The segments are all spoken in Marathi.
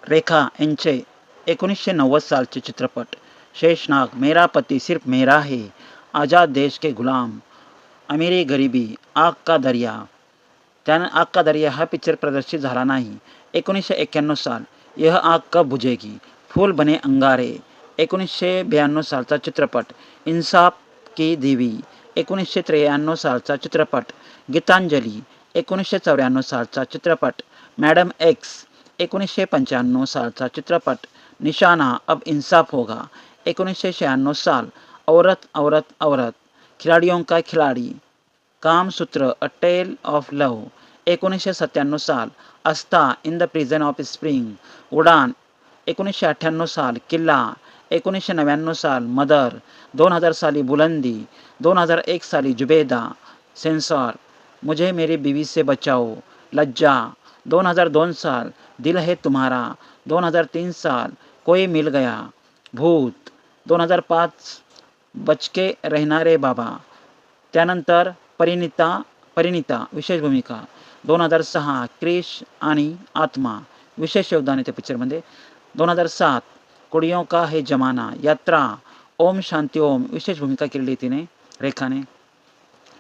रेखा यांचे 1990 सालचे चित्रपट शेषनाग, मेरा पति सिर्फ मेरा है, आज़ाद देश के गुलाम, अमीरी गरीबी, आग का दर्या. त्यानं आग का दर्या हा पिक्चर प्रदर्शित झाला नाही. 1991 साल, यह आग कब बुझेगी, फूल बने अंगारे. 1992 सालचा चित्रपट इंसाफ की देवी. 1993 सालचा चित्रपट गीतांजली. 1994 सालचा चित्रपट मॅडम एक्स. 1995 सालचा चित्रपट निशाना अब इंसाफ होगा. 1996 साल औरत औरत औरत, खिलाड़ियों का खिलाड़ी, कामसूत्र अ टेल ऑफ लव. 1997 साल Aastha in the prison of spring, Udaan. 1998 साल किल्ला. 1999 साल मदर. 2000 साली बुलंदी. 2001 साली जुबेदा, सेंसॉर, मुझे मेरी बीवी से बचाओ, लज्जा. 2002 साल दिल है तुम्हारा. 2003 साल कोई मिल गया, भूत. 2005 बचके रहणारे बाबा. त्यानंतर परिणिता विशेष भूमिका. 2006 क्रिश आणि आत्मा विशेष योगदान आहे त्या पिक्चरमध्ये. 2007 कुड़ियों का है जमाना, यात्रा, ओम शांती ओम विशेष भूमिका केलेली तिने रेखाने.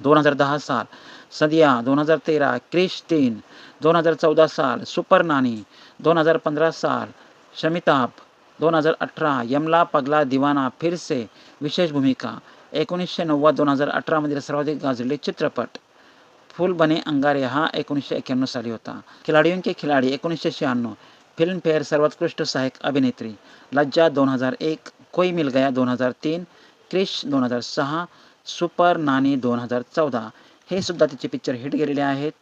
2010 साल सदिया. 2013 क्रिश 3. 2014 साल सुपर नानी. 2015 साल शमिताभ. 2018 यमला पगला दिवाना फिर से विशेष भूमिका. 1990-2018 मधील सर्वाधिक गाजलेले चित्रपट फूल बने अंगारे हा 1991 साली होता. खिलाड़ियों के खिलाड़ी 1996, फिल्मफेअर सर्वोत्कृष्ट सहायक अभिनेत्री. लज्जा 2001, कोई मिल गया 2003, क्रिश 2006, सुपर नानी 2014 हे सुद्धा तिचे पिक्चर हिट गेलेले आहेत.